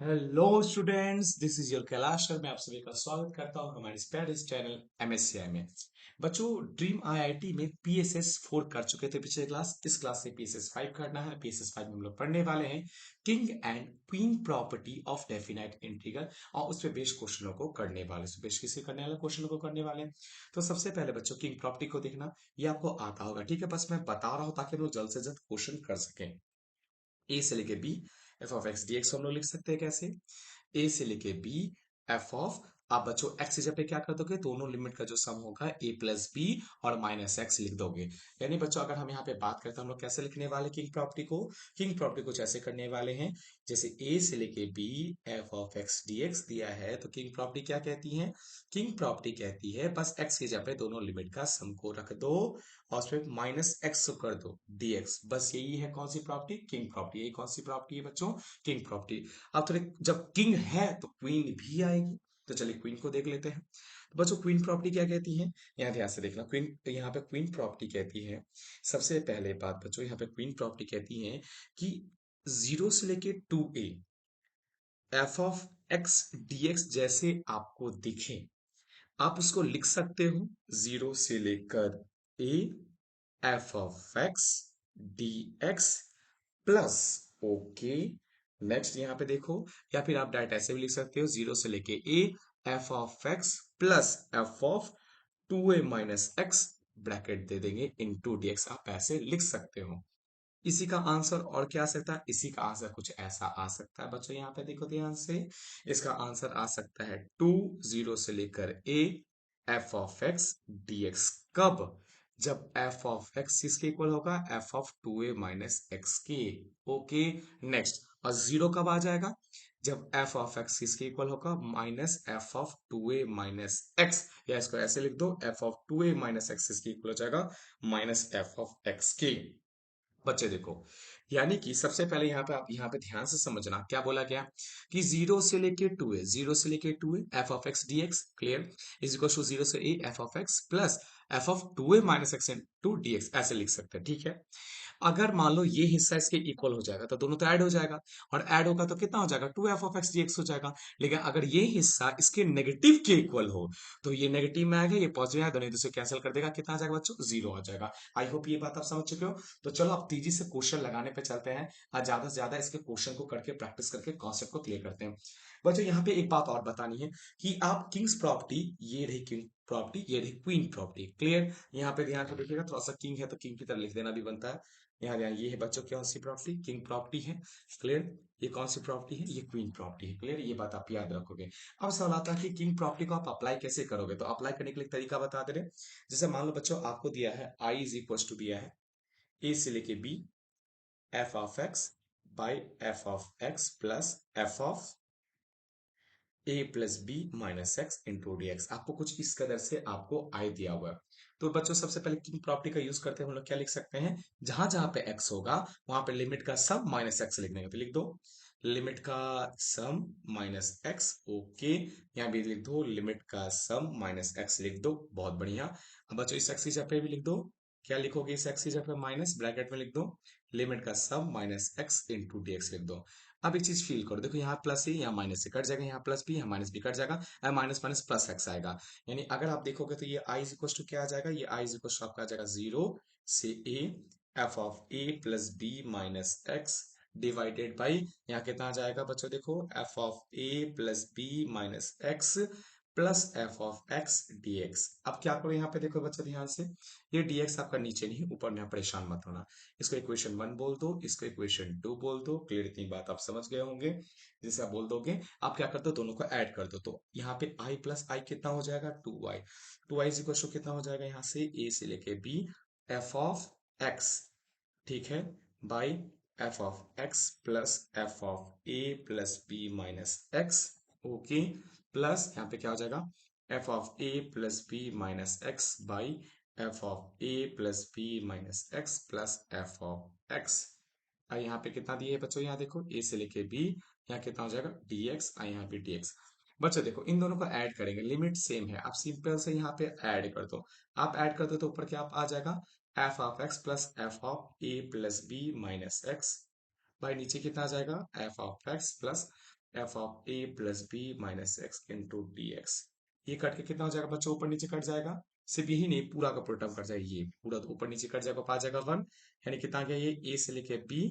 Hello students, this is your Kailash sir. मैं आप सभी का स्वागत करता हूं हमारे इस प्यारे इस चैनल एमएससीआई में। बच्चों, ड्रीम आईआईटी में पीएसएस 4 कर चुके थे पिछले क्लास। इस क्लास से पीएसएस 5 करना है। पीएसएस 5 में हम लोग पढ़ने वाले हैं king and queen property of definite integral और उस पे बेस्ड क्वेश्चनों को करने वाले, उस पे बेस्ड किसी करने वाले क्वेश्चनों को करने वाले हैं। तो सबसे पहले बच्चों किंग प्रॉपर्टी को देखना, ये आपको आता होगा, ठीक है। बस मैं बता रहा हूं ताकि हम लोग जल्द से जल्द क्वेश्चन कर सकें। ए से लेके B F of X D X हम लोग लिख सकते हैं कैसे? ए से लेके बी एफ ऑफ, आप बच्चों एक्स की जगह पे क्या कर दोगे, दोनों लिमिट का जो सम होगा ए प्लस बी और माइनस एक्स लिख दोगे। यानी बच्चों अगर हम यहाँ पे बात करते हैं हम लोग कैसे लिखने वाले किंग प्रॉपर्टी को, किंग प्रॉपर्टी कुछ ऐसे करने वाले हैं। जैसे ए से लेके B F of X D X दिया है तो किंग प्रॉपर्टी क्या कहती है? किंग प्रॉपर्टी कहती है बस एक्स की जगह पे दोनों लिमिट का सम को रख दो और उसमें माइनस एक्स कर दो dx। बस यही है कौन सी प्रॉपर्टी? King property. यही कौन सी प्रॉपर्टी है बच्चों? King property. अब थोड़े, जब किंग है तो क्वीन भी आएगी, तो चलिए क्वीन को देख लेते हैं। तो बच्चों क्वीन प्रॉपर्टी क्या कहती है, यहाँ ध्यान से देखना। क्वीन, यहाँ पे क्वीन प्रॉपर्टी कहती है, सबसे पहले बात बच्चों, यहाँ पे क्वीन प्रॉपर्टी कहती है कि 0 से लेके 2a F of x dx जैसे आपको दिखे आप उसको लिख सकते हो 0 से लेकर a F of X D x plus, okay. Next यहाँ पे देखो, या फिर आप डायरेक्ट ऐसे भी लिख सकते हो 0 से लेके a F of X plus F of 2a minus X, bracket दे देंगे इनटू dx। आप ऐसे लिख सकते हो। इसी का आंसर और क्या आ सकता है? इसी का आंसर कुछ ऐसा आ सकता है बच्चों, यहाँ पे देखो ध्यान से। इसका आंसर आ सकता है 2 0 से लेकर a F of x dx। कब? जब एफ ऑफ एक्स किसके इक्वल होगा? F of 2a minus X के। ओके। नेक्स्ट, और जीरो कब आ जाएगा? जब एफ ऑफ एक्स किसके इक्वल होगा? Minus F of 2a minus x, या इसको ऐसे लिख दो, F of 2a minus x किसके इक्वल हो जाएगा? माइनस एफ ऑफ एक्स के। बच्चे देखो, यानी कि सबसे पहले यहाँ पे आप यहाँ पे ध्यान से समझना क्या बोला गया कि 0 से लेके 2a, 0 से लेके 2a F of X D X, clear, is equal to 0 से a F of X plus F of 2a minus X to D X, ऐसे लिख सकते हैं, ठीक है। अगर मान लो ये हिस्सा इसके इक्वल हो जाएगा तो दोनों तो ऐड हो जाएगा, और ऐड होगा तो कितना हो जाएगा? 2 F of X D x हो जाएगा। लेकिन अगर ये हिस्सा इसके नेगेटिव के इक्वल हो तो ये नेगेटिव में आएगा, ये पॉजिटिव आएगा, दोनों एक दूसरे कैंसिल कर देगा, कितना आ जाएगा बच्चों? जीरो आ जाएगा। आई होप ये बात आप समझ चुके हो। तो चलो आप तेजी से क्वेश्चन लगाने पे चलते हैं, आज ज्यादा से ज्यादा इसके क्वेश्चन को करके प्रैक्टिस करके कॉन्सेप्ट को क्लियर करते हैं। बच्चों यहाँ पे एक बात और बतानी है कि आप किंग्स प्रॉपर्टी, ये रही किंग प्रॉपर्टी, ये रही क्वीन प्रॉपर्टी, क्लियर। यहाँ पे ध्यान से देखिएगा, थोड़ा सा किंग है तो किंग की तरह लिख देना भी बनता है। यहाँ ध्यान, ये है बच्चों कौन सी प्रॉपर्टी? किंग प्रॉपर्टी है, क्लियर। ये कौन सी प्रॉपर्टी है? ये क्वीन प्रॉपर्टी है, क्लियर। ये बात आप याद रखोगे। अब सवाल आता है कि किंग प्रॉपर्टी को आप अप्लाई कैसे करोगे, तो अप्लाई करने के लिए एक तरीका बता दे रहे। जैसे मान लो बच्चों आपको दिया है आई इज इक्वल टू दिया है ए से लेके B F of X by F of X plus F of A plus B minus X into D X. आपको कुछ इस कदर से आपको आई दिया हुआ है। तो बच्चों सबसे पहले किंग प्रॉपर्टी का यूज करते हैं हम लोग क्या लिख सकते हैं, जहां जहां पे एक्स होगा वहां पे लिमिट का सम माइनस एक्स लिखने का, तो लिख दो लिमिट का सम माइनस एक्स, ओके। यहाँ भी लिख दो लिमिट का सम माइनस एक्स, लिख दो, बहुत बढ़िया। अब बच्चों इस एक्स की जगह पे भी लिख दो, क्या लिखोगे इस एक्स की जगह पे? माइनस, ब्रैकेट में लिख दो लिमिट का sum minus X into D X, लिख दो। अब एक चीज फील करो, देखो यहाँ प्लस है, यहाँ माइनस से कट जाएगा, यहाँ प्लस भी, यहाँ माइनस भी कट जाएगा, माइनस माइनस प्लस एक्स आएगा। यानी अगर आप देखोगे तो ये आई इज इक्वल टू क्या आ जाएगा? ये आई इज इक्वल टू आपका आ जाएगा 0 से A F of A plus B minus X divided by, यहाँ कितना आ जाएगा बच्चों? देखो F of A plus B minus X plus F of X D X. अब क्या करो यहाँ पे देखो बच्चों ध्यान से, ये डीएक्स आपका नीचे नहीं ऊपर में, परेशान मत होना। इसको इक्वेशन 1 बोल दो, इसको इक्वेशन 2 बोल दो, क्लियर। इतनी बात आप समझ गए होंगे। जैसे आप बोल दोगे, आप क्या कर दो, दोनों को ऐड कर दो, तो यहाँ पे i प्लस आई कितना हो जाएगा? 2i। 2i is equal to कितना हो जाएगा यहाँ से? a से लेके b एफ ऑफ x, ठीक है, by F of X plus F of A plus B minus X, okay. Plus यहाँ पे क्या हो जाएगा? F of A plus B minus X by F of A plus B minus X plus F of X. यहाँ पे कितना दिए है बच्चों? यहाँ देखो ए से लेके बी, यहाँ कितना हो जाएगा? dx, यहाँ पे dx। बच्चों देखो इन दोनों को ऐड करेंगे, लिमिट सेम है, आप सिंपल से यहाँ पे ऐड कर दो। आप ऐड कर दो तो ऊपर क्या आ जाएगा? F of X plus F of A plus B minus X भाई नीचे कितना आ जाएगा, F of X plus F of A plus B minus X into D X. ये कट के कितना हो जाएगा बच्चों, ऊपर नीचे कट जाएगा, सिर्फ यही नहीं पूरा का पूरा टर्म कट जाएगा, ये पूरा तो ऊपर नीचे कट जाएगा, आ जाएगा 1, यानी कितना आ गया ये ए से लेके बी,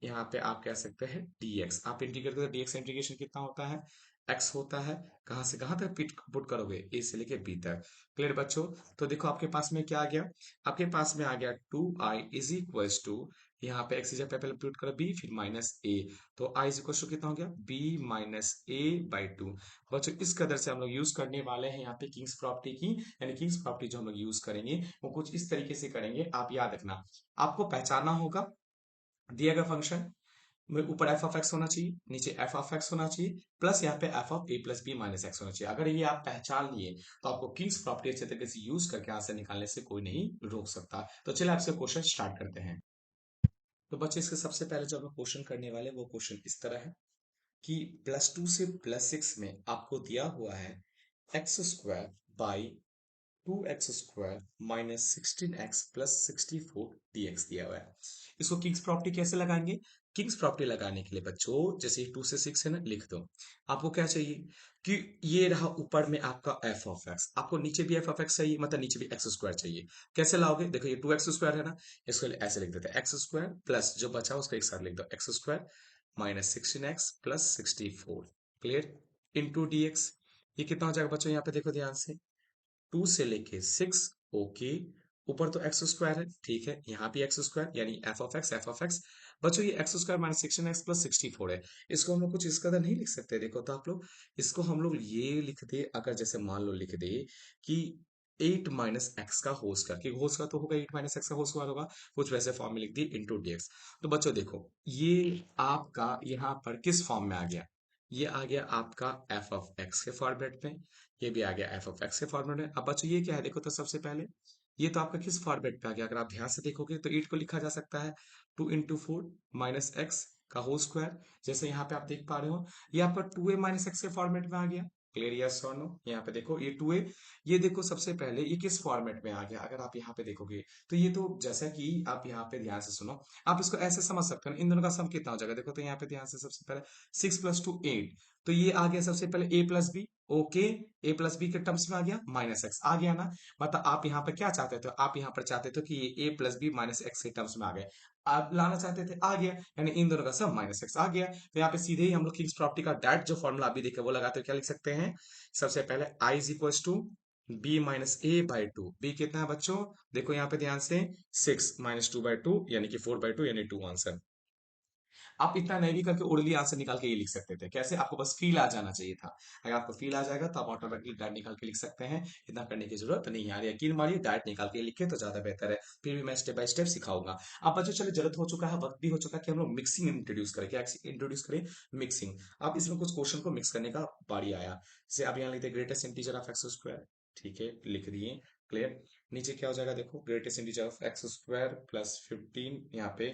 यहाँ पे आप कह सकते हैं dx। आप इंटीग्रेट करोगे dx इंटीग्रेशन कितना होता है, x होता है, कहां से कहां तक पुट करोगे, a से लेके b तक। क्लियर बच्चों। तो देखो आपके पास में क्या आ गया, आपके पास में आ गया 2i इज इक्वल्स टू, यहाँ पे x की जगह पहले पुट करो b फिर माइनस a, तो i इज इक्वल टू कितना हो गया b माइनस a बाई 2। बच्चों इस कदर से हम लोग यूज करने वाले हैं यहाँ पे किंग्स प्रॉपर्टी की, यानी किंग्स प्रॉपर्टी जो हम लोग यूज करेंगे वो कुछ इस तरीके से करेंगे, आप याद रखना। आपको पहचानना होगा दिया गया फंक्शन में ऊपर एफ ऑफ एक्स होना चाहिए, नीचे एफ ऑफ एक्स होना चाहिए, प्लस यहाँ पे F of A plus B minus X होना चाहिए। अगर ये आप पहचान लिए तो आपको किंग्स प्रॉपर्टी अच्छे तरीके से यूज करके आंसर निकालने से कोई नहीं रोक सकता। तो चलिए आपसे क्वेश्चन स्टार्ट करते हैं। तो बच्चे इसके सबसे पहले जो हम क्वेश्चन करने वाले वो क्वेश्चन इस तरह है कि +2 से +6 में आपको दिया हुआ है x square by 2x² minus 16x plus 64 dx दिया हुआ है। इसको किंग्स प्रॉपर्टी कैसे लगाएंगे, किंग्स प्रॉपर्टी लगाने के लिए बच्चों जैसे 2 से 6 है ना, लिख दो। आपको क्या चाहिए कि ये रहा ऊपर में आपका एफ ऑफ एक्स, आपको नीचे भी एफ ऑफ एक्स चाहिए, मतलब नीचे भी एक्स स्क्वायर चाहिए। कैसे लाओगे, देखो ये 2x² है ना, इसको ऐसे लिख देते हैं एक्स स्क्वायर प्लस जो बचा उसको एक साथ लिख दो x square minus 16x plus 64। Clear, into D X. ये कितना हो जाएगा बच्चों, यहाँ पे देखो ध्यान से, 2 से लेके 6, ओके, ऊपर तो एक्स स्क्वायर है, ठीक है, यहाँ भी एक्स स्क्वायर यानी एफ ऑफ एक्स। बच्चों ये x square minus 16x plus 64 है, इसको हम लोग कुछ इस कदर नहीं लिख सकते। देखो तो आप लोग इसको हम लोग ये लिख दे, अगर जैसे मान लो लिख दे कि 8 माइनस एक्स का होल स्क्वायर, कि होल स्क्वायर तो होगा 8 माइनस एक्स का होल स्क्वायर होगा, कुछ वैसे फॉर्म में लिख दी इंटू डीएक्स। तो बच्चों देखो ये आपका यहाँ पर किस फॉर्म में आ गया, ये आ गया आपका एफ ऑफ एक्स के फॉर्मेट में, ये भी आ गया एफ ऑफ एक्स के फॉर्मेट में। अब बच्चों ये क्या है, देखो तो सबसे पहले ये तो आपका किस फॉर्मेट पे आ गया, अगर आप ध्यान से देखोगे तो 8 को लिखा जा सकता है 2 into 4 माइनस एक्स का होल स्क्वायर, जैसे यहाँ पे आप देख पा रहे हो ये आपका 2a माइनस एक्स के फॉर्मेट में आ गया। क्लियर, यस और नो। यहाँ पे देखो ये 2a, ये देखो सबसे पहले ये किस फॉर्मेट में आ गया, अगर आप यहाँ पे देखोगे तो ये तो जैसा कि आप यहाँ पे ध्यान से सुनो, आप इसको ऐसे समझ सकते हो इन दोनों का सम कितना हो जाएगा। देखो तो यहाँ पे ध्यान से सबसे पहले 6 + 2 8, तो ये आ गया सबसे पहले a plus B, okay, A plus B के टर्म्स में आ गया, माइनस एक्स आ गया ना। मतलब आप यहाँ पर क्या चाहते थे, आप यहाँ पर चाहते थे कि ये a plus B minus X के टर्म्स में आ गए, आप लाना चाहते थे, आ गया, यानी इन दोनों का सब माइनस एक्स आ गया। तो यहाँ पे सीधे ही हम लोग किंग्स प्रॉपर्टी का डायरेक्ट जो फॉर्मूला अभी देखे वो लगाते हुए क्या लिख सकते हैं, सबसे पहले i is equal to B minus A by two, B कितना है बच्चों, देखो यहाँ पे ध्यान से 6 माइनस 2/2 यानी कि 4/2 यानी 2 आंसर। आप इतना नहीं भी करके उड़ली आंसर निकाल के ये लिख सकते थे, कैसे, आपको बस फील आ जाना चाहिए था। अगर आपको फील आ जाएगा तो आप ऑटोमेटिकली डायरेक्ट निकाल के लिख सकते हैं, इतना करने की जरूरत नहीं है यार, यकीन मानिए डायरेक्ट निकाल के लिखे तो ज्यादा बेहतर है। फिर भी मैं स्टेप बाय स्टेप सिखाऊंगा। अब बच्चों चलो जरूरत हो चुका है, वक्त भी हो चुका है कि हम लोग मिक्सिंग इंट्रोड्यूस करें, क्या इंट्रोड्यूस करें, मिक्सिंग। अब इसमें कुछ क्वेश्चन को मिक्स करने का बारी आया, जैसे अब यहाँ लिखते हैं greatest integer of X square, ठीक है लिख दिए। क्लियर, नीचे क्या हो जाएगा देखो, greatest integer of X square plus 15 यहाँ पे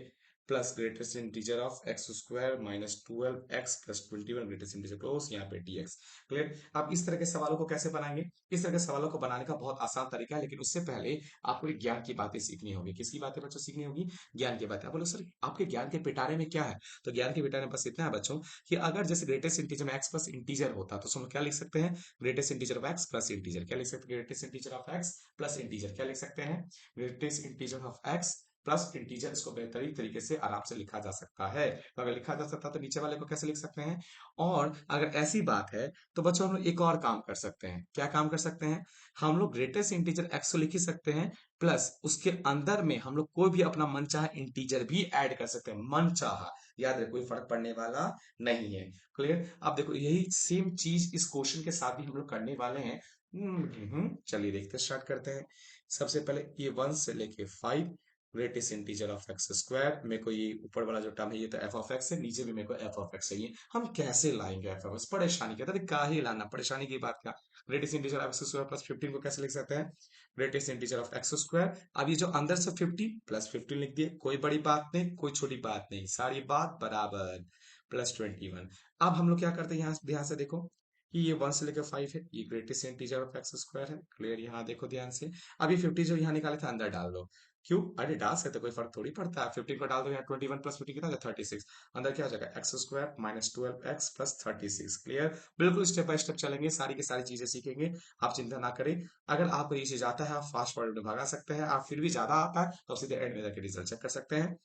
plus greatest integer of X square minus 12x plus 21 greatest integer close यहाँ पे dx। क्लियर, अब इस तरह के सवालों को कैसे बनाएंगे, इस तरह के सवालों को बनाने का बहुत आसान तरीका है, लेकिन उससे पहले आपको एक ज्ञान की बातें सीखनी होगी। किसकी बातें बच्चों सीखनी होगी, ज्ञान की बातें। आप बोलो सर आपके ज्ञान के पिटारे में क्या है, तो ज्ञान के पिटारे में बस इतना है बच्चों कि अगर जैसे ग्रेटेस्ट इंटीजर में एक्स प्लस इंटीजर होता तो उसमें क्या लिख सकते हैं, greatest integer of X plus integer, क्या लिख सकते हैं, greatest integer of X plus integer, क्या लिख सकते हैं, greatest integer of X plus integer. इसको बेहतरीन तरीके से आराम से लिखा जा सकता है, तो अगर लिखा जा सकता है तो नीचे वाले को कैसे लिख सकते हैं। और अगर ऐसी बात है तो बच्चों हम लोग एक और काम कर सकते हैं, क्या काम कर सकते हैं, हम लोग ग्रेटेस्ट इंटीजर एक्स को लिख ही सकते हैं, प्लस उसके अंदर में हम लोग कोई भी अपना मनचाहा इंटीजर भी ऐड कर सकते हैं, मनचाहा, याद रहे कोई फर्क पड़ने वाला नहीं है। क्लियर, अब देखो यही सेम चीज इस क्वेश्चन के साथ भी हम लोग करने वाले हैं। चलिए देखते स्टार्ट करते हैं। सबसे पहले ये 1 से लेके 5 greatest integer of X square, मेरे को ये ऊपर वाला जो टर्म है ये तो एफ ऑफ एक्स है, नीचे भी मेरे को एफ ऑफ एक्स चाहिए। हम कैसे लाएंगे एफ ऑफ एक्स, परेशानी क्या था, क्या ही लाना, परेशानी की बात क्या। Greatest integer of X square plus 15 को कैसे लिख सकते हैं, greatest integer of X square, अब ये जो अंदर से 15 प्लस 15 लिख दिए, कोई बड़ी बात नहीं, कोई छोटी बात नहीं, सारी बात बराबर, प्लस 21। अब हम लोग क्या करते हैं, यहाँ ध्यान से देखो कि ये 1 से लेकर 5 है, ये greatest integer of X square है। क्लियर, यहाँ देखो ध्यान से, अब ये 50 जो यहाँ निकाले थे अंदर डाल दो, क्यों? एडिडास है तो कोई फर्क थोड़ी पड़ता है। 15 को डाल दो यहाँ, 21 प्लस 15 कितना 36। अंदर क्या हो जाएगा x square minus 12x plus 36। Clear? बिल्कुल स्टेप बाय स्टेप चलेंगे, सारी की सारी चीजें सीखेंगे, आप चिंता ना करें। अगर आपको ये चीज आता है आप फास्ट फॉरवर्ड में भगा सकते हैं, आप फिर भी ज्यादा आता है तो आप सीधे एंड में जाकर रिजल्ट चेक कर सकते हैं।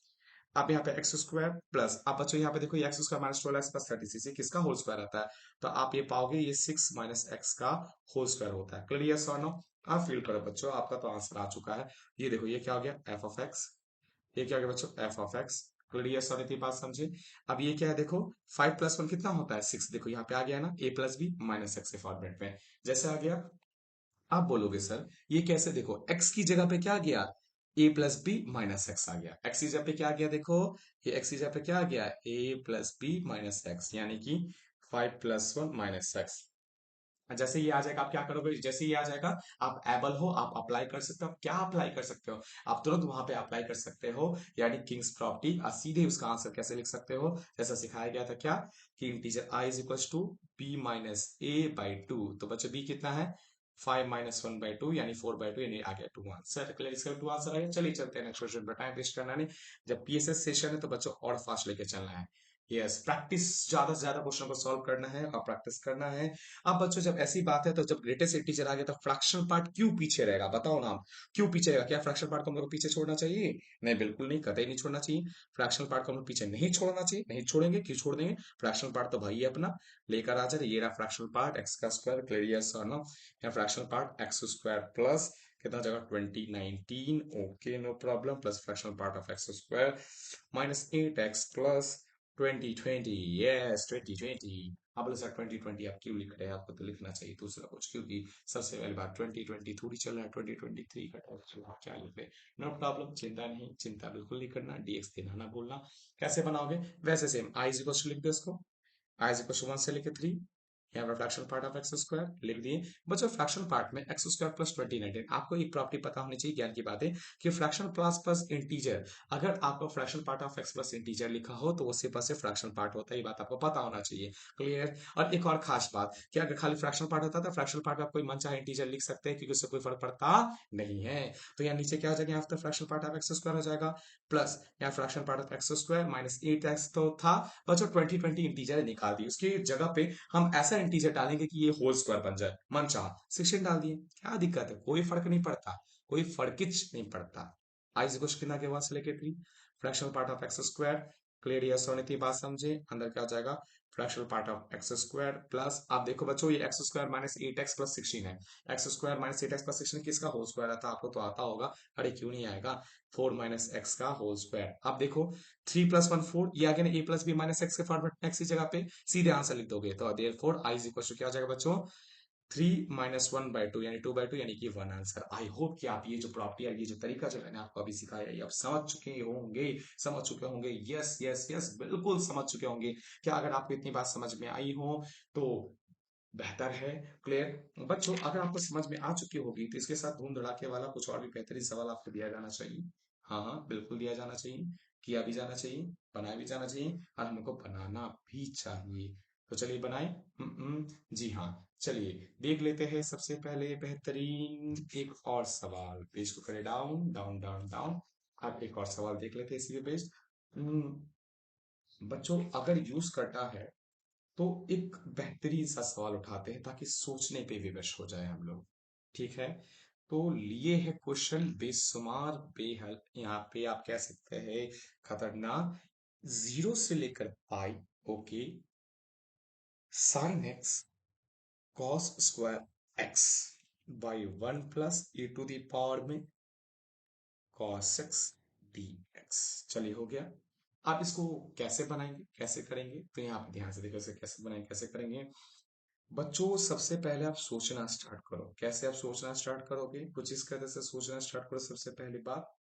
आप यहाँ पे एक्स स्क्वायर प्लस, आप बच्चों यहाँ पे देखो ये x square minus 12x plus 36 किसका होल स्क्वायर आता है, तो आप ये पाओगे ये 6 माइनस एक्स का होल स्क्वायर होता है। क्लियर यस और नो? आप फील करो बच्चों, आपका तो आंसर आ चुका है। ये देखो ये क्या हो गया एफ ऑफ एक्स, ये क्या हो गया बच्चों F of x. Clear yes और इतनी बात समझे? अब ये क्या है देखो 5 प्लस 1 कितना होता है 6, देखो यहाँ पे आ गया ना A plus B minus X के फॉर्मेट में। जैसे आ गया, आप बोलोगे सर ये कैसे, देखो x की जगह पे क्या आ गया a plus B minus X आ गया, x की जगह पे क्या आ गया देखो, ये x की जगह पे क्या आ गया a plus B minus X, यानी कि 5 प्लस 1 माइनस एक्स। जैसे ये आ जाएगा आप क्या करोगे, जैसे ये आ जाएगा आप एबल हो, आप अप्लाई कर सकते हो। आप क्या अप्लाई कर सकते हो, आप तुरंत वहां पे अप्लाई कर सकते हो, यानी किंग्स प्रॉपर्टी। सीधे उसका आंसर कैसे लिख सकते हो, जैसा सिखाया गया था क्या, कि integer i is equal to B minus A by two. तो बच्चों b कितना है 5 माइनस 1 बाई टू, यानी 4 बाई टू, यानी आ गया 2 आंसर। क्लियर? इसका 2 आंसर आ गया। चलिए चलते हैं नेक्स्ट क्वेश्चन पर, टाइम वेस्ट करना नहीं, जब पीएसएस सेशन है तो बच्चों और फास्ट लेके चलना है। यस, प्रैक्टिस, ज्यादा से ज्यादा क्वेश्चन को सॉल्व करना है और प्रैक्टिस करना है। अब बच्चों जब ऐसी बात है तो जब ग्रेटेस्ट इंटीजर आ गया तो फ्रैक्शनल पार्ट क्यों पीछे रहेगा, बताओ ना आप, क्यों पीछे रहेगा? क्या फ्रैक्शनल पार्ट को हम लोग को पीछे छोड़ना चाहिए? नहीं, बिल्कुल नहीं, कतई नहीं छोड़ना चाहिए। फ्रैक्शनल पार्ट को हम लोग पीछे नहीं छोड़ना चाहिए, नहीं छोड़ेंगे, क्यों छोड़ देंगे? फ्रैक्शनल पार्ट तो भाई है अपना, लेकर आ जाए। ये रहा फ्रैक्शनल पार्ट एक्स का स्क्वायर, क्लियर यस और नो? या fractional part X square plus कितना जगह 2019, okay no problem, plus fractional part of X square minus 8x plus 2020, yes 2020। आप बोले सर 2020 आप क्यों लिख रहे हैं, आपको तो लिखना चाहिए दूसरा कुछ, क्योंकि सबसे पहली बात 2020 थोड़ी चल रहा है, 2023 का टेस्ट आप क्या लिख रहे हैं। नो प्रॉब्लम, चिंता नहीं, चिंता बिल्कुल नहीं करना, डीएक्स देना ना बोलना। कैसे बनाओगे, वैसे same I is equal to लिख दो इसको, आई इज इक्वल टू 1 से लेके 3, यहाँ पर fractional part of X square लिख दिए। बच्चों फ्रैक्शनल पार्ट में एक्स स्क्वायर प्लस 2019, आपको एक प्रॉपर्टी पता होनी चाहिए, ज्ञान की बात है, कि फ्रैक्शनल प्लस प्लस इंटीजर, अगर आपको fractional part of X plus integer लिखा हो तो वो सिर्फ और सिर्फ फ्रैक्शनल पार्ट होता है, ये बात आपको पता होना चाहिए। क्लियर? और एक और खास बात, कि अगर खाली फ्रैक्शनल पार्ट होता है तो फ्रैक्शनल पार्ट में आप कोई मनचाहे इंटीजर लिख सकते हैं, क्योंकि उससे कोई फर्क पड़ता नहीं है। तो यहाँ नीचे क्या हो जाएगा, यहाँ पर fractional part of X square हो जाएगा, प्लस यहाँ fractional part of X square minus 8x तो था, बच्चों 2020 इंटीजर निकाल दी, उसकी जगह पे हम ऐसा इंटीजर डालेंगे कि ये होल स्क्वायर बन जाए, मन चाह 16 डाल दिए, क्या दिक्कत है, कोई फर्क नहीं पड़ता, कोई फर्किच नहीं पड़ता। आई इज इक्वल कितना के 1 से लेके 3, fractional part of X square, clear yes और नहीं बात समझे, अंदर क्या हो जाएगा fractional part of X square plus, आप देखो बच्चों ये x square minus 8x plus 16 है, x square minus 8x plus 16 किसका होल स्क्वायर आता है, आपको तो आता होगा, अरे क्यों नहीं आएगा, 4 माइनस एक्स का होल स्क्वायर। आप देखो 3 प्लस 1 4, ये आगे ना A plus B minus X के फॉर्मेट एक्स की जगह पे सीधे आंसर लिख दोगे, तो therefore I is equal to क्या हो जाएगा बच्चों 3 माइनस 1 बाई टू, यानी 2 बाई टू, यानी कि 1 आंसर। आई होप कि आप ये जो प्रॉपर्टी है, ये जो तरीका जो मैंने आपको अभी सिखाया है, ये आप समझ चुके होंगे, समझ चुके होंगे, यस यस यस बिल्कुल समझ चुके होंगे। क्या अगर आपको इतनी बात समझ में आई हो तो बेहतर है। क्लियर बच्चों, अगर आपको समझ में आ चुकी होगी तो इसके साथ धूम धड़ाके वाला कुछ और भी बेहतरीन सवाल आपको दिया जाना चाहिए। हाँ हाँ बिल्कुल दिया जाना चाहिए, किया भी जाना चाहिए, बनाया भी जाना चाहिए, और हमको बनाना भी चाहिए। तो चलिए बनाए। जी हाँ, चलिए देख लेते हैं सबसे पहले बेहतरीन एक और सवाल, पेज को करें डाउन डाउन डाउन डाउन। अब एक और सवाल देख लेते हैं इसी पे पेज। बच्चों अगर यूज करना है तो एक बेहतरीन सा सवाल उठाते हैं ताकि सोचने पे विवश हो जाए हम लोग, ठीक है? तो लिए है क्वेश्चन बेशुमार बेहद, यहाँ पे आप कह सकते हैं खतरनाक, जीरो से लेकर pi, okay, sine X cos square X by 1 plus e to the power में कॉस एक्स डी एक्स। चलिए हो गया। आप इसको कैसे बनाएंगे, कैसे करेंगे, तो यहाँ पे ध्यान से देखो इसे कैसे बनाएंगे, कैसे करेंगे। बच्चों सबसे पहले आप सोचना स्टार्ट करो, कैसे आप सोचना स्टार्ट करोगे, कुछ इस तरह से सोचना स्टार्ट करो। सबसे पहली बात,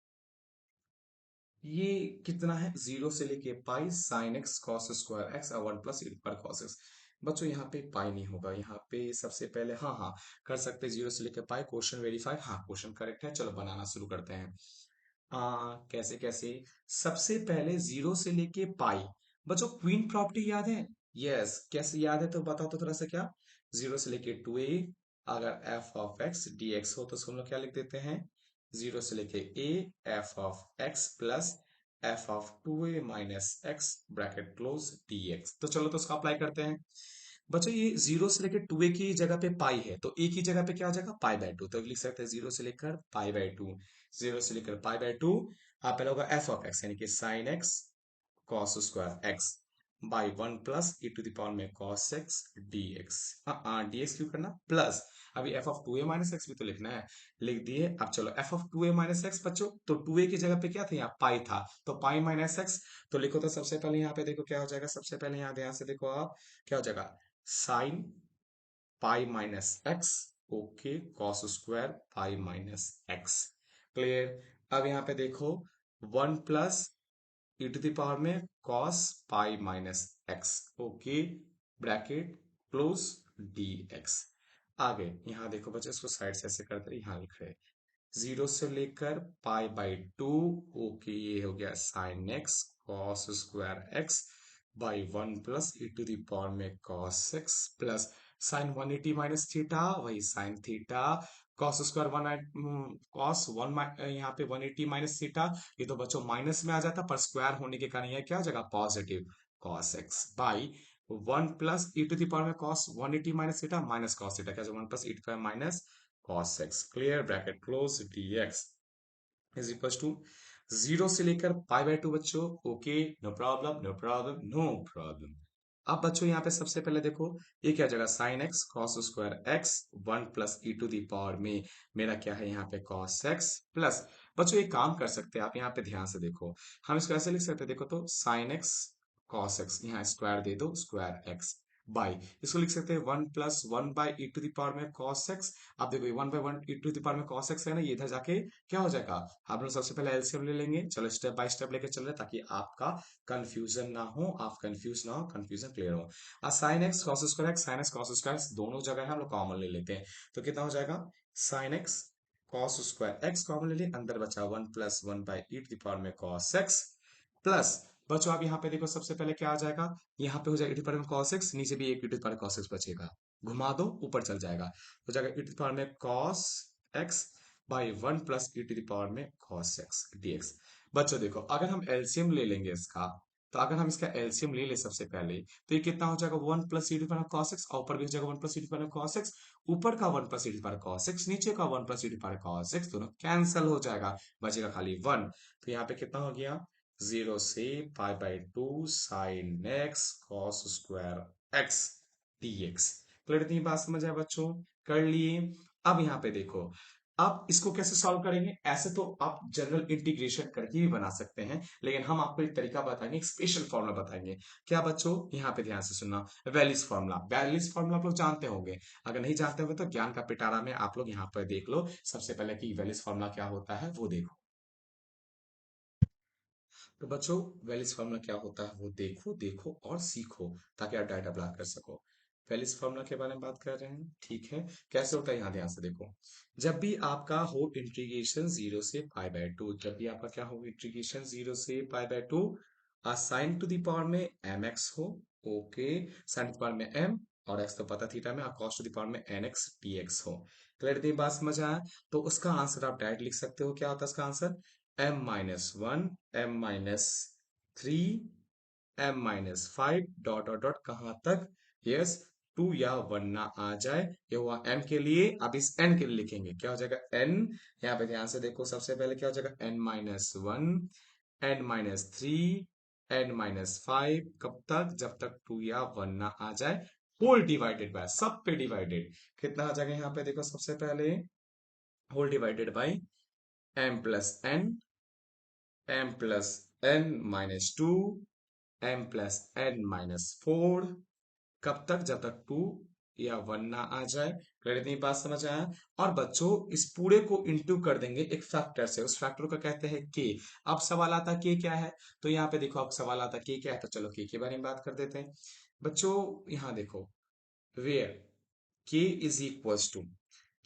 ये कितना है, जीरो से लेके pi sine X cos square x और 1 प्लस ई पर कॉस एक्स। बच्चों यहाँ पे पाई नहीं होगा, यहाँ पे सबसे पहले हाँ हाँ कर सकते हैं, जीरो से लेके पाई, क्वेश्चन वेरीफाई, हाँ क्वेश्चन करेक्ट है, चलो बनाना शुरू करते हैं। कैसे कैसे, सबसे पहले जीरो से लेके पाई, बच्चों क्वीन प्रॉपर्टी याद है? यस, कैसे याद है तो बताओ तो थोड़ा सा, क्या जीरो से लेके 2a, अगर f ऑफ x dx हो तो उसको हम लोग क्या लिख देते हैं 0 से लेके a f of x plus f of 2a minus x bracket close dx। तो चलो तो उसका अप्लाई करते हैं। बच्चों ये 0 से लेकर 2a की जगह पे पाई है, तो a की जगह पे क्या हो जाएगा पाई बाय 2, तो लिख सकते हैं 0 से लेकर पाई बाय 2। 0 से लेकर पाई बाय 2, आप पहले होगा f ऑफ x यानी कि sine x cos square X by 1 plus E to the power में cos X D X. dx क्यों करना प्लस, अभी f of 2a minus x भी तो लिखना है, लिख दिए। अब चलो f of 2a minus x बच्चों, तो 2a की जगह पे क्या था यहाँ पाई था, तो पाई माइनस एक्स, तो लिखो तो सबसे पहले यहाँ पे देखो क्या हो जाएगा, सबसे पहले यहाँ ध्यान से देखो आप क्या हो जाएगा, sine pi minus X, okay, cos square pi minus x, clear. अब यहाँ पे देखो 1 प्लस ई टू दावर में cos pi minus X, okay, bracket close D x. आगे यहाँ देखो बच्चे, इसको साइड से ऐसे करते यहाँ लिख रहे 0 से लेकर पाई बाई 2, ओके, ये हो गया sine X cos square X by 1 plus E to the power में cos X plus sine 180 minus theta, वही sine theta cos square cos one, यहाँ पे 180 माइनस थीटा, ये तो बच्चों माइनस में आ जाता पर स्क्वायर होने के कारण यह क्या हो जाएगा positive cos X by 1 plus E to the power में cos 180 minus theta minus cos theta, क्या 1 plus E to minus cos X, clear, bracket close dx is equal to 0 से लेकर पाई बाय 2 बच्चों, okay, no problem no problem no problem. अब बच्चों यहाँ पे सबसे पहले देखो ये क्या जगह sine X cos square X 1 plus E to the power में मेरा क्या है यहाँ पे कॉस एक्स प्लस, बच्चों एक काम कर सकते हैं आप यहाँ पे ध्यान से देखो, हम इसको ऐसे लिख सकते हैं, देखो तो साइन एक्स कॉस एक्स, यहाँ स्क्वायर दे दो स्क्वायर एक्स बाई, इसको लिख सकते हैं 1 plus 1 by E to the power में कॉस एक्स। अब देखो 1 by 1 E to the power में कॉस एक्स है ना, ये इधर जाके क्या हो जाएगा, हम लोग सबसे पहले एलसीएम ले लेंगे, चलो स्टेप बाय स्टेप लेके चल रहे ताकि आपका कंफ्यूजन ना हो, आप कंफ्यूज ना हो, कंफ्यूजन क्लियर हो। Sign X cos square x, sign X cos square दोनों जगह है, हम लोग कॉमन ले लेते हैं, तो कितना हो जाएगा sine X cos square X common ले लिए, अंदर बचा 1 plus 1 by E to the power में कॉस एक्स प्लस, बच्चों आप यहाँ पे देखो सबसे पहले क्या आ जाएगा, यहाँ पे हो जाएगा e टू पावर में cos x, नीचे भी एक e to power cos x बचेगा, घुमा दो ऊपर चल जाएगा, हो जाएगा e टू पावर में cos x by 1 plus E to power में cos x dx। बच्चों देखो अगर हम एलसीएम ले लेंगे इसका, तो अगर हम इसका एलसीएम ले ले सबसे पहले, तो ये कितना हो जाएगा 1 plus E to power cos x, और ऊपर भी हो जाएगा 1 plus E to power cos x, ऊपर का 1 plus E to power cos x, नीचे का 1 plus E to power cos x, दोनों कैंसल हो जाएगा, बचेगा खाली 1, तो यहाँ पे कितना हो गया 0 से pi by 2 sign X cos square x dx। Clear, इतनी बात समझ आए बच्चों, कर लिए। अब यहाँ पे देखो, अब इसको कैसे सॉल्व करेंगे, ऐसे तो आप जनरल इंटीग्रेशन करके भी बना सकते हैं, लेकिन हम आपको एक तरीका बताएंगे, एक स्पेशल फॉर्मूला बताएंगे। क्या बच्चों, यहाँ पे ध्यान से सुनना, वेलिस फॉर्मूला, वेलिस फॉर्मूला आप लोग जानते होंगे, अगर नहीं जानते होंगे तो ज्ञान का पिटारा में आप लोग यहाँ पर देख लो, सबसे पहले कि वेलिस फॉर्मूला क्या होता है वो देखो। तो बच्चों वेलिस फार्मूला क्या होता है वो देखो, देखो और सीखो ताकि आप डाटा अप्लाई कर सको। वेलिस फार्मूला के बारे में बात कर रहे हैं, ठीक है, कैसे होता है यहाँ ध्यान से देखो, जब भी आपका हो इंटीग्रेशन 0 से पाई बाय 2, जब भी आपका क्या हो इंटीग्रेशन 0 से पाई by 2, sign to the power में एम एक्स हो, ओके, साइन टू पावर में एम और एक्स तो पता थीटा में, कॉस टू द पावर में एन एक्स डी एक्स हो, क्लियर, ये बात समझ आया। तो उसका आंसर आप डायरेक्ट लिख सकते हो, क्या होता है उसका answer, M minus one, M minus three, M minus five, dot dot dot कहां तक, यस, टू या वन ना आ जाए, ये हुआ एम के लिए। अब इस एन के लिए लिखेंगे, क्या हो जाएगा एन, यहाँ पे ध्यान से देखो, सबसे पहले क्या हो जाएगा N minus one, N minus three, N minus five, कब तक, जब तक टू या वन ना आ जाए, होल डिवाइडेड बाय, सब पे डिवाइडेड, कितना आ जाएगा यहाँ पे देखो, सबसे पहले whole divided by M plus N, M plus N minus two, M plus N minus four, कब तक, जब तक टू या वन ना आ जाए, क्लियर, इतनी बात समझ आया। और बच्चों इस पूरे को इंटू कर देंगे एक फैक्टर से, उस फैक्टर को कहते हैं के। अब सवाल आता के क्या है, तो यहाँ पे देखो अब सवाल आता के क्या है, तो चलो के बारे में बात कर देते हैं। बच्चों यहाँ देखो, वेयर के इज इक्वल्स टू,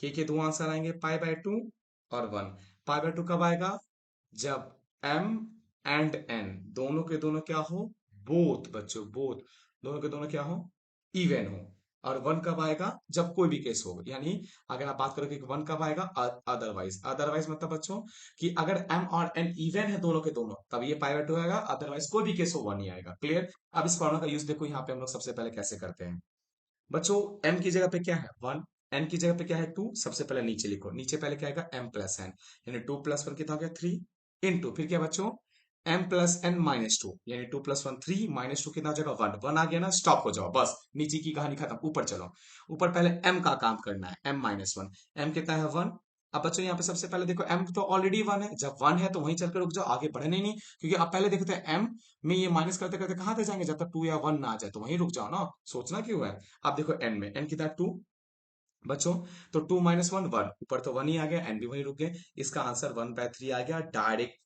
के दो आंसर आएंगे पाई बाय 2 और 1, पाई बाय 2 कब आएगा, जब m एंड n दोनों के दोनों क्या हो, बोथ, बच्चों बोथ, दोनों के दोनों क्या हो, इवन हो, और वन कब आएगा, जब कोई भी केस हो, यानी अगर आप बात करोगे कि वन कब आएगा, अदरवाइज। अदरवाइज मतलब बच्चों कि अगर m और n इवन है दोनों के दोनों, तब ये पाई बाय 2 आएगा, अदरवाइज कोई भी केस हो वन ही आएगा। क्लियर। अब इस फॉर्मूला का यूज देखो यहाँ पे हम लोग सबसे पहले कैसे करते हैं बच्चों। m की जगह पे क्या है 1, n की जगह पे क्या है 2। सबसे पहले नीचे लिखो, नीचे पहले क्या आएगा m प्लस n, यानी 2 प्लस 1 कितना हो गया 3, इंटू फिर क्या बच्चों m प्लस n माइनस 2, यानी 2 प्लस 1 3 माइनस 2 कितना हो जाएगा 1। 1 आ गया ना, स्टॉप हो जाओ बस, नीचे की कहानी खत्म, ऊपर चलो। ऊपर पहले m का काम करना है, m माइनस 1, m कितना है 1। अब बच्चों यहाँ पे सबसे पहले देखो m तो ऑलरेडी 1 है, जब 1 है तो वहीं चलकर रुक जाओ, आगे बढ़ने नहीं, क्योंकि अब पहले देखते हैं m में ये माइनस करते करते कहां तक जाएंगे, जब तक 2 या 1 ना आ जाए, तो वहीं रुक जाओ ना, सोचना क्यों है। अब देखो n में n कितना 2 बच्चों, तो 2 माइनस 1 1, ऊपर तो 1 ही आ गया, n भी वहीं रुक गए, इसका आंसर 1/3 आ गया डायरेक्टली।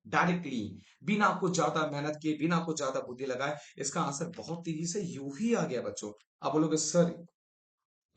डायरेक्टली, बिना कुछ ज्यादा मेहनत किए, बिना कुछ ज्यादा बुद्धि लगाए, इसका आंसर बहुत तेजी से यूं ही आ गया बच्चों। अब बोलोगे सर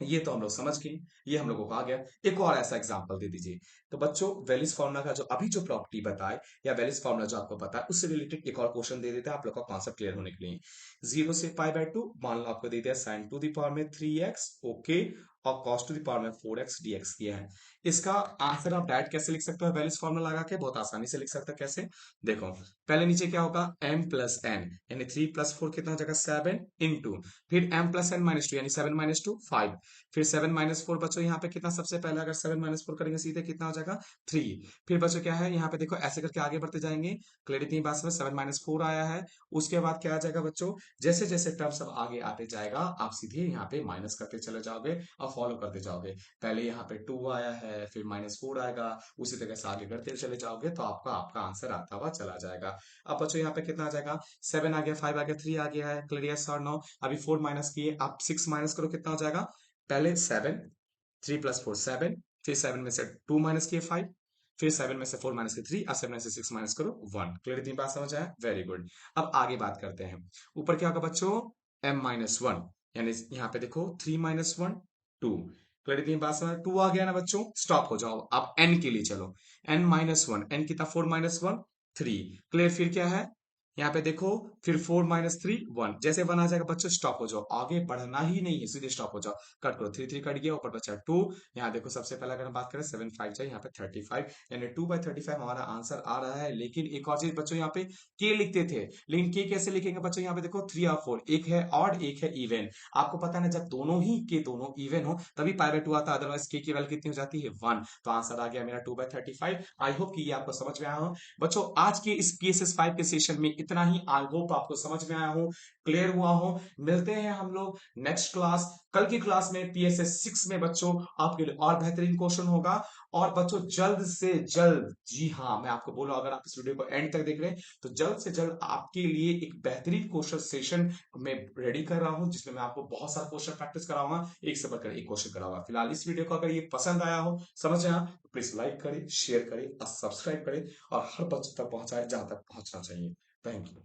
ये तो हम लोग समझ गए, ये हम लोगों को आ गया, एक और ऐसा एग्जांपल दे दीजिए। तो बच्चों वेलिस फार्मूला का जो अभी जो प्रॉपर्टी बताए, या वेलिस फार्मूला जो आपको पता है, उससे रिलेटेड एक और क्वेश्चन दे देते हैं आप लोग का कॉन्सेप्ट क्लियर होने के लिए। 0 से π/2 मान लो आपको दे दिया sin टू द पावर में 3x, ओके, और cos टू द पावर में 4x dx किया है। इसका आंसर आप डायरेक्ट कैसे लिख सकते हो वेलिस फार्मूला लगा के, बहुत आसानी से लिख सकते हो। कैसे देखो, पहले नीचे क्या होगा m प्लस n, यानी 3 प्लस 4 कितना हो जाएगा 7, इंटू फिर m प्लस n माइनस 2, यानी 7 माइनस 2 5, फिर 7 माइनस 4 बच्चों यहाँ पे कितना, सबसे पहले अगर 7 माइनस 4 करेंगे सीधे कितना हो जाएगा 3। फिर बच्चों क्या है यहाँ पे देखो, ऐसे करके आगे बढ़ते जाएंगे, क्लियरिटी बात में 7 माइनस 4 आया है। उसके बाद क्या आ जाएगा बच्चों, जैसे जैसे टर्म सब आगे आते जाएगा, आप सीधे यहाँ पे माइनस करते चले जाओगे और फॉलो करते जाओगे। पहले यहाँ पे 2 आया है, फिर -4 आएगा, उसी तरह से आगे करते चले जाओगे, तो आपका आपका आंसर आता हुआ चला जाएगा। अब बच्चों यहाँ पे कितना आ जाएगा, 7 आ गया, 5 आ गया, 3 आ गया है, क्लियर यस और नो। अभी 4 माइनस किए, आप 6 माइनस करो, कितना हो जाएगा, पहले 7, 3 प्लस 4 7, फिर 7 में से 2 माइनस किए 5, फिर 7 में से 4 माइनस किए 3, और 7 में से 6 माइनस करो 1। क्लियर, इतनी बात समझ आया, वेरी गुड। अब आगे बात करते हैं, ऊपर क्या होगा बच्चों m-1, यानी यहाँ पे देखो 3 माइनस 1 2। क्लियर, इतनी बात समझ, 2 आ गया ना बच्चों, स्टॉप हो जाओ, अब n के लिए चलो, n-1, n कितना 4 माइनस 1 3। क्लियर, फिर क्या है यहाँ पे देखो, फिर 4 माइनस 3 1, जैसे 1 आ जाएगा बच्चों स्टॉप हो जाओ, आगे बढ़ना ही नहीं है, सीधे स्टॉप हो जाओ, कट करो, 3 3 कट गया, ऊपर बचा 2। यहाँ देखो सबसे पहले अगर हम बात करें 7 5 जाए, यहाँ पे 35, यानी 2/35 हमारा आंसर आ रहा है। लेकिन एक और चीज बच्चों, यहाँ पे के लिखते थे, लेकिन के कैसे लिखेंगे बच्चों, यहाँ पे देखो 3 और 4, एक है ऑड एक है इवन, आपको पता है ना, जब दोनों ही के दोनों इवन हो तभी π/2 आता है, अदरवाइज के की वैल्यू कितनी हो जाती है 1। तो आंसर आ गया मेरा 2/35। आई होप कि ये आपको समझ में आया हो बच्चों। आज के इस PSS 5 के सेशन में इतना ही, आई होप आपको समझ में आया हो, क्लियर हुआ हो। मिलते हैं हम लोग नेक्स्ट क्लास, कल की क्लास में PSS 6 में बच्चों आपके लिए और बेहतरीन क्वेश्चन होगा। और बच्चों जल्द से जल्द, जी हाँ मैं आपको बोल रहा हूं, अगर आप इस वीडियो को एंड तक देख रहे हैं तो जल्द से जल्द आपके लिए एक बेहतरीन क्वेश्चन सेशन में रेडी कर रहा हूं, जिसमें मैं आपको बहुत सारा क्वेश्चन प्रैक्टिस कराऊंगा, एक से बढ़कर एक क्वेश्चन कराऊंगा। फिलहाल इस वीडियो को अगर ये पसंद आया हो, समझ आया, तो प्लीज लाइक करें, शेयर करें और सब्सक्राइब करें, और हर बच्चे तक पहुंचाए जहां तक पहुंचना चाहिए। Thank you.